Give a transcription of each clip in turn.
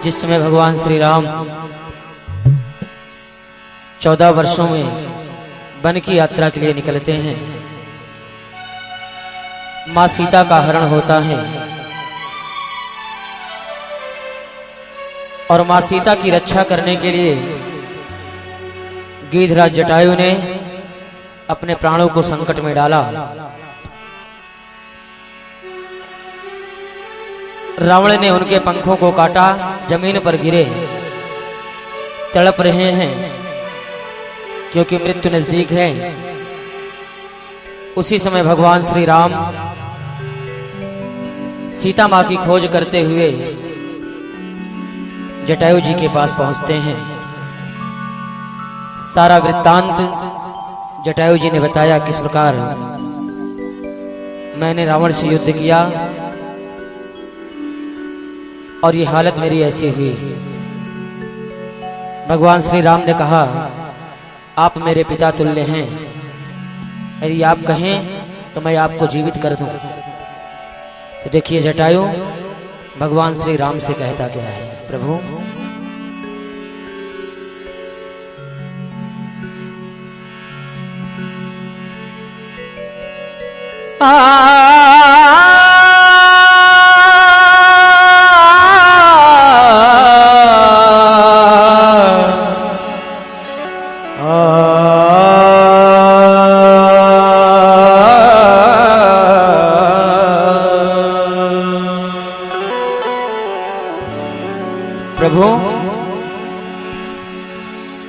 जिस समय भगवान श्री राम 14 वर्षों में वन की यात्रा के लिए निकलते हैं, मां सीता का हरण होता है और मां सीता की रक्षा करने के लिए गिद्धराज जटायु ने अपने प्राणों को संकट में डाला। रावण ने उनके पंखों को काटा, जमीन पर गिरे, तड़प रहे हैं क्योंकि मृत्यु नजदीक है। उसी समय भगवान श्री राम सीता मां की खोज करते हुए जटायु जी के पास पहुंचते हैं। सारा वृत्तांत जटायु जी ने बताया, किस प्रकार मैंने रावण से युद्ध किया और ये हालत मेरी ऐसी हुई। भगवान श्री राम ने कहा, आप मेरे पिता तुल्य हैं, यदि आप कहें तो मैं आपको जीवित कर दूं। तो देखिए जटायु भगवान श्री राम से कहता क्या है, प्रभु प्रभु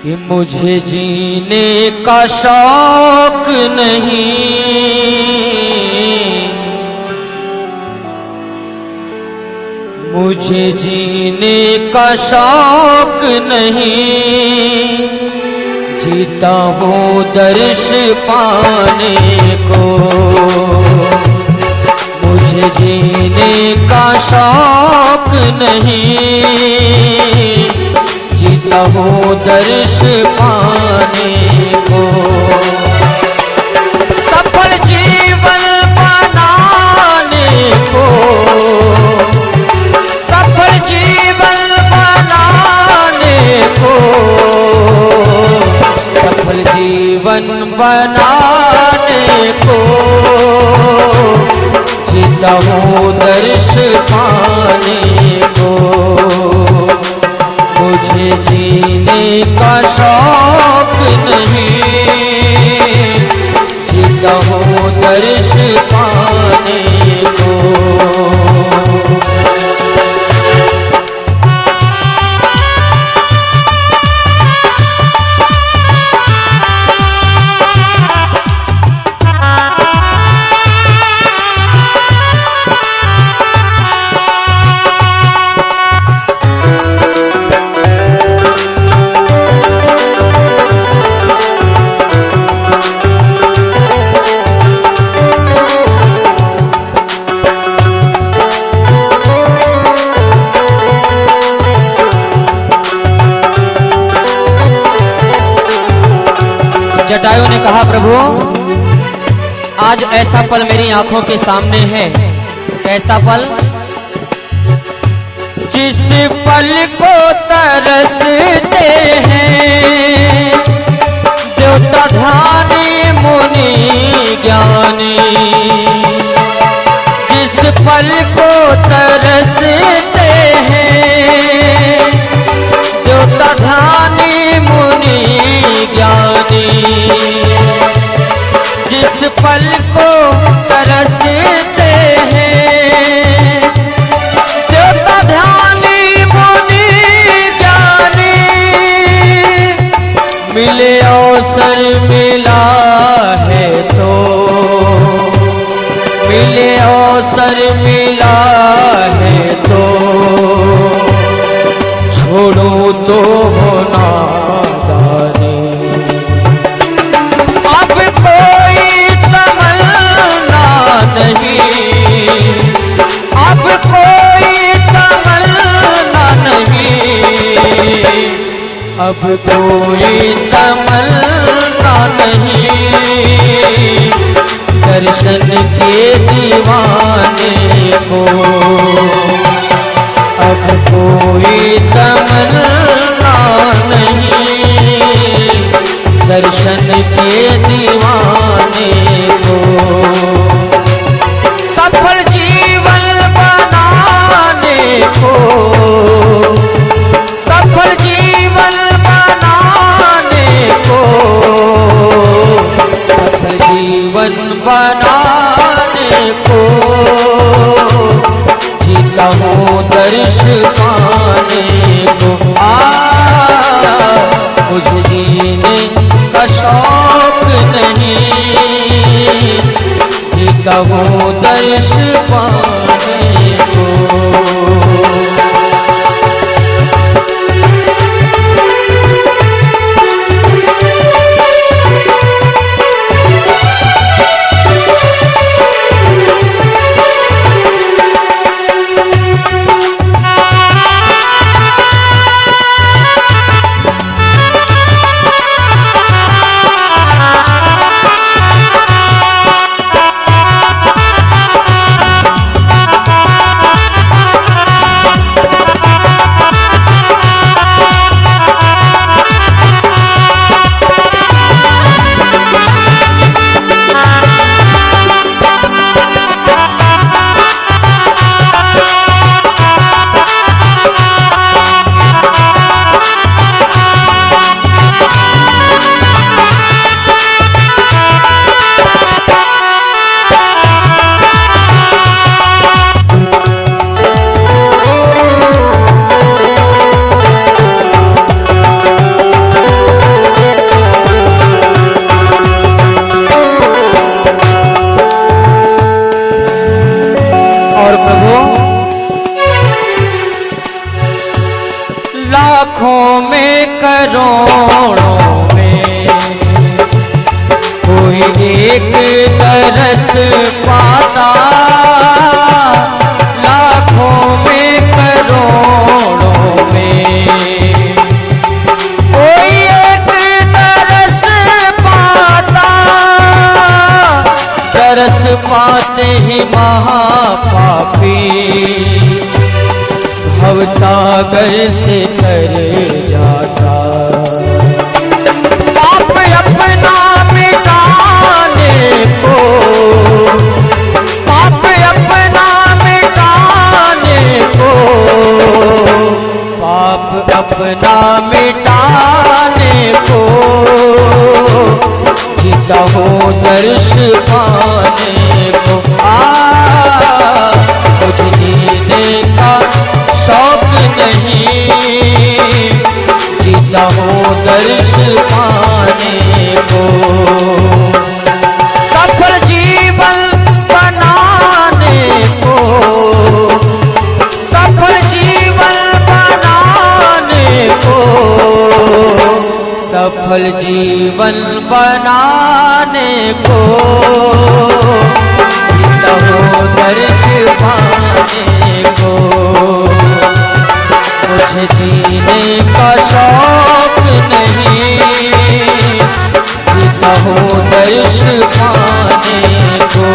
कि मुझे जीने का शौक नहीं, मुझे जीने का शौक नहीं, जीता हूँ दर्श पाने को। मुझे जीने का शौक नहीं, जीता हूँ दर्श पाने को। सफल जीवन बनाने को, सफल जीवन बनाने को, सफल जीवन बनाने को, जीता हूँ दर्श पाने को। मुझे जीने का शौक नहीं, जीता हूँ दर्श पाने को। जटायु ने कहा, प्रभु आज ऐसा पल मेरी आंखों के सामने है। कैसा पल? जिस पल को तरसते हैं देवता ध्यानी मुनि ज्ञानी। जिस पल को तरसते हैं देवता ध्यानी मुनि ज्ञानी। जिस पल को तरसते हैं देवता ध्यानी मुनि ज्ञानी। मिले अवसर मिला है तो, मिले अवसर मिला है तो, छोड़ो तो होना दानी। अब कोई तमन्ना नहीं, अब कोई तमन्ना नहीं, अब कोई तमन्ना नहीं, दर्शन के दीवाने को। अब कोई दर्शन के दीवाने को सफल जीवन बनाने को, सफल जीवन बनाने को, सफल जीवन बनाने को जीता हूँ दर्श पाने को। मुझे जीने का शौक नहीं, जीता हूँ दर्श पाने को। लाखों में करोड़ों में कोई एक तरस पाता, लाखों में करोड़ों में कोई एक तरस पाता, तरस पाते ही महापापी भव सागर से तर जाता। पाप अपना मिटाने को, पाप अपना मिटाने को, पाप अपना मिटाने को जीता हूँ दर्श पाने को। मुझे जीने का शौक नहीं, जीता हूँ दर्श पाने को। सफल जीवन बनाने को, सफल जीवन बनाने को, सफल जीवन बनाने को जीता हूँ दर्श पाने को। मुझे जीने का शौक नहीं, जीता हूँ दर्श पाने को।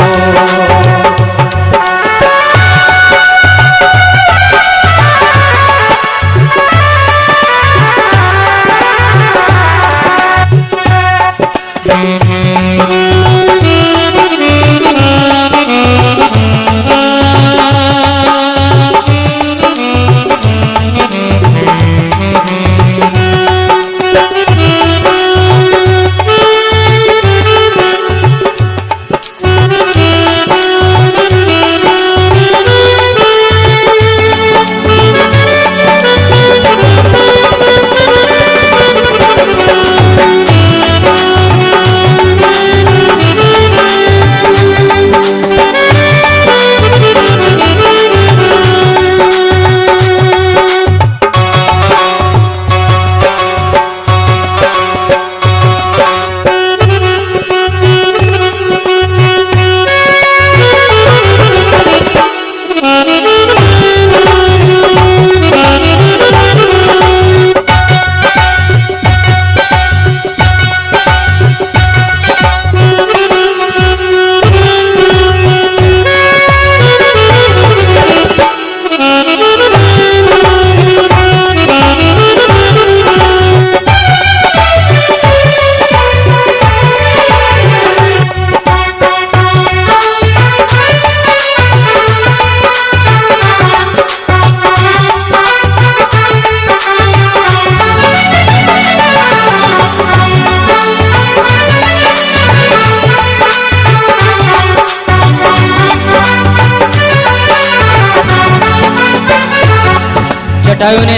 जटायु ने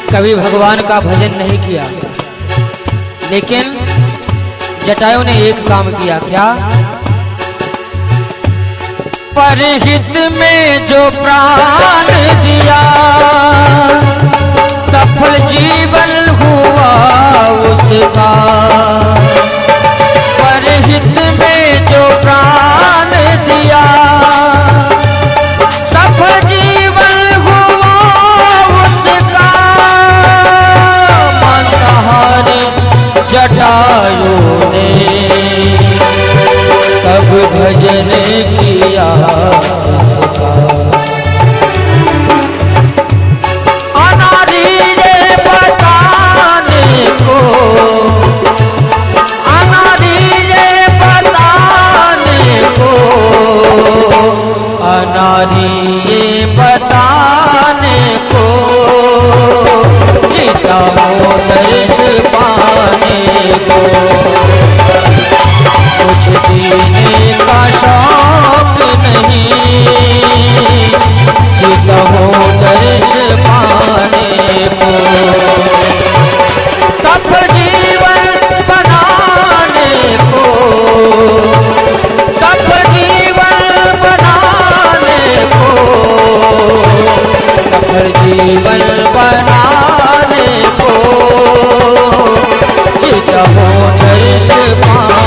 कभी भगवान का भजन नहीं किया, लेकिन जटायु ने एक काम किया। क्या? परहित में जो प्राण दिया, सफल जीवन हुआ उसका। परहित में जो प्राण दिया, सफल जीवन हुआ उसका। मांसाहारी जटायु ने तब भजन किया उसका। अनारी ये बताने को, अनारी ये बताने को, अनारी ये बताने को, जीता हूँ दर्श पाने को। कुछ जीने का शौक नहीं, जीता हूँ दर्श पाने को। सफल जीवन बनाने को, सफल जीवन बनाने को, सफल जीवन बनाने को, जीता हूँ दर्श पाने